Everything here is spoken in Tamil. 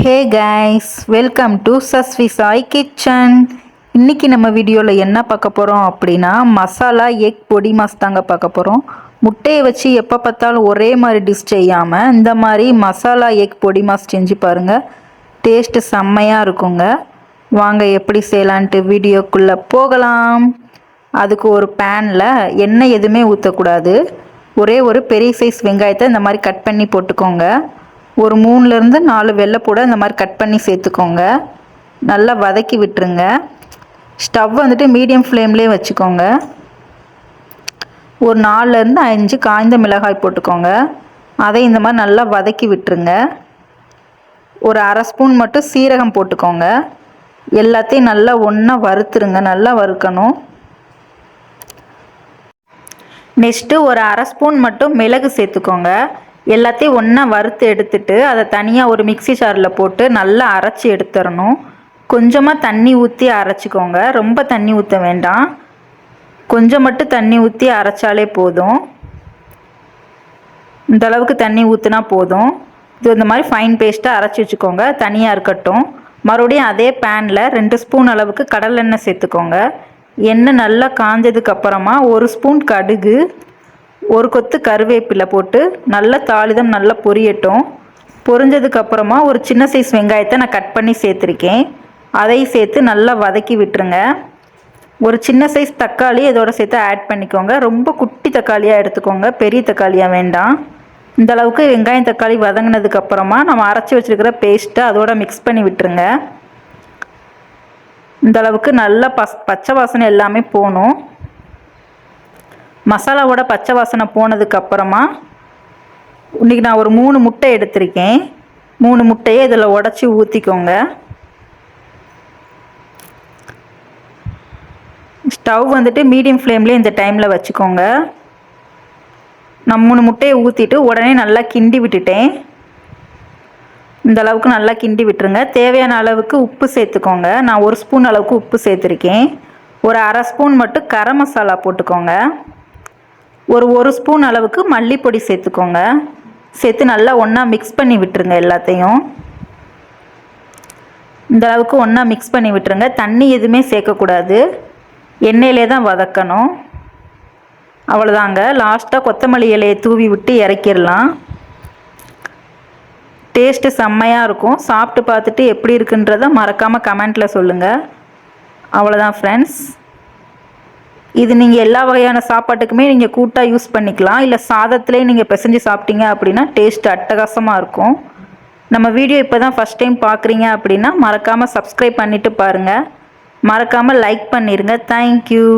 Hey guys, welcome to Saswi Sai kitchen. இன்றைக்கி நம்ம வீடியோவில் என்ன பார்க்க போகிறோம் அப்படின்னா மசாலா எக் பொடி மாஸ் தாங்க பார்க்க போகிறோம். முட்டையை வச்சு எப்போ பார்த்தாலும் ஒரே மாதிரி டிஷ் செய்யாமல் இந்த மாதிரி மசாலா எக் பொடி மாஸ் செஞ்சு பாருங்கள். டேஸ்ட்டு செம்மையாக இருக்குங்க. வாங்க எப்படி செய்யலான்ட்டு வீடியோக்குள்ளே போகலாம். அதுக்கு ஒரு பேனில் எண்ணெய் எதுவுமே ஊற்றக்கூடாது. ஒரே ஒரு பெரிய சைஸ் வெங்காயத்தை இந்த மாதிரி கட் பண்ணி போட்டுக்கோங்க. ஒரு 3லேருந்து 4 வெள்ளைப்பூடை இந்த மாதிரி கட் பண்ணி சேர்த்துக்கோங்க. நல்லா வதக்கி விட்டுருங்க. ஸ்டவ் வந்துட்டு மீடியம் ஃப்ளேம்லேயே வச்சுக்கோங்க. ஒரு 4லேருந்து 5 காய்ந்த மிளகாய் போட்டுக்கோங்க. அதை இந்த மாதிரி நல்லா வதக்கி விட்டுருங்க. ஒரு அரை ஸ்பூன் மட்டும் சீரகம் போட்டுக்கோங்க. எல்லாத்தையும் நல்லா ஒன்றா வறுத்துருங்க. நல்லா வறுக்கணும். நெக்ஸ்ட்டு ஒரு அரை ஸ்பூன் மட்டும் மிளகு சேர்த்துக்கோங்க. எல்லாத்தையும் ஒன்றா வறுத்து எடுத்துட்டு அதை தனியாக ஒரு மிக்சி ஜாரில் போட்டு நல்லா அரைச்சி எடுத்துடணும். கொஞ்சமாக தண்ணி ஊற்றி அரைச்சிக்கோங்க. ரொம்ப தண்ணி ஊற்ற வேண்டாம். கொஞ்சம் மட்டும் தண்ணி ஊற்றி அரைச்சாலே போதும். இந்த அளவுக்கு தண்ணி ஊற்றினா போதும். இது இந்த மாதிரி ஃபைன் பேஸ்ட்டாக அரைச்சி வச்சுக்கோங்க. தனியாக இருக்கட்டும். மறுபடியும் அதே பேனில் 2 ஸ்பூன் அளவுக்கு கடலெண்ணெய் சேர்த்துக்கோங்க. எண்ணெய் நல்லா காஞ்சதுக்கப்புறமா 1 ஸ்பூன் கடுகு, ஒரு கொத்து கருவேப்பிலை போட்டு நல்லா தாளிதம் நல்லா பொரியட்டும். பொரிஞ்சதுக்கப்புறமா ஒரு சின்ன சைஸ் வெங்காயத்தை நான் கட் பண்ணி சேர்த்துருக்கேன். அதை சேர்த்து நல்லா வதக்கி விட்டுருங்க. ஒரு சின்ன சைஸ் தக்காளி இதோட சேர்த்து ஆட் பண்ணிக்கோங்க. ரொம்ப குட்டி தக்காளியாக எடுத்துக்கோங்க, பெரிய தக்காளியாக வேண்டாம். இந்த அளவுக்கு வெங்காயம் தக்காளி வதங்கினதுக்கப்புறமா நம்ம அரைச்சி வச்சுருக்கிற பேஸ்ட்டை அதோட மிக்ஸ் பண்ணி விட்டுருங்க. இந்த அளவுக்கு நல்லா பச்சை வாசனை எல்லாமே போகணும். மசாலாவோட பச்சை வாசனை போனதுக்கப்புறமா இன்றைக்கி நான் ஒரு 3 முட்டை எடுத்திருக்கேன். 3 முட்டையை இதில் உடச்சி ஊற்றிக்கோங்க. ஸ்டவ் வந்துட்டு மீடியம் ஃப்ளேம்லேயே இந்த டைமில் வச்சுக்கோங்க. நான் 3 முட்டையை ஊற்றிட்டு உடனே நல்லா கிண்டி விட்டுட்டேன். இந்த அளவுக்கு நல்லா கிண்டி விட்டுருங்க. தேவையான அளவுக்கு உப்பு சேர்த்துக்கோங்க. நான் 1 ஸ்பூன் அளவுக்கு உப்பு சேர்த்துருக்கேன். ஒரு அரை ஸ்பூன் மட்டும் கரம் மசாலா போட்டுக்கோங்க. ஒரு ஸ்பூன் அளவுக்கு மல்லிப்பொடி சேர்த்துக்கோங்க. சேர்த்து நல்லா ஒன்றா மிக்ஸ் பண்ணி விட்டுருங்க. எல்லாத்தையும் இந்த அளவுக்கு ஒன்றா மிக்ஸ் பண்ணி விட்டுருங்க. தண்ணி எதுவுமே சேர்க்கக்கூடாது. எண்ணெயிலே தான் வதக்கணும். அவ்வளோதாங்க. லாஸ்ட்டாக கொத்தமல்லி இலையை தூவி விட்டு இறக்கிடலாம். டேஸ்ட்டு செம்மையாக இருக்கும். சாப்பிட்டு பார்த்துட்டு எப்படி இருக்குன்றதை மறக்காமல் கமெண்ட்டில் சொல்லுங்கள். அவ்வளோதான் ஃப்ரெண்ட்ஸ். இது நீங்கள் எல்லா வகையான சாப்பாட்டுக்குமே நீங்கள் கூட்டாக யூஸ் பண்ணிக்கலாம். இல்லை சாதத்துலேயே நீங்கள் பிசைஞ்சு சாப்பிட்டீங்க அப்படின்னா டேஸ்ட் அட்டகாசமாக இருக்கும். நம்ம வீடியோ இப்போ தான் ஃபஸ்ட் டைம் பார்க்குறீங்க அப்படின்னா மறக்காமல் சப்ஸ்கிரைப் பண்ணிவிட்டு பாருங்கள். மறக்காமல் லைக் பண்ணிடுங்க. தேங்க்யூ.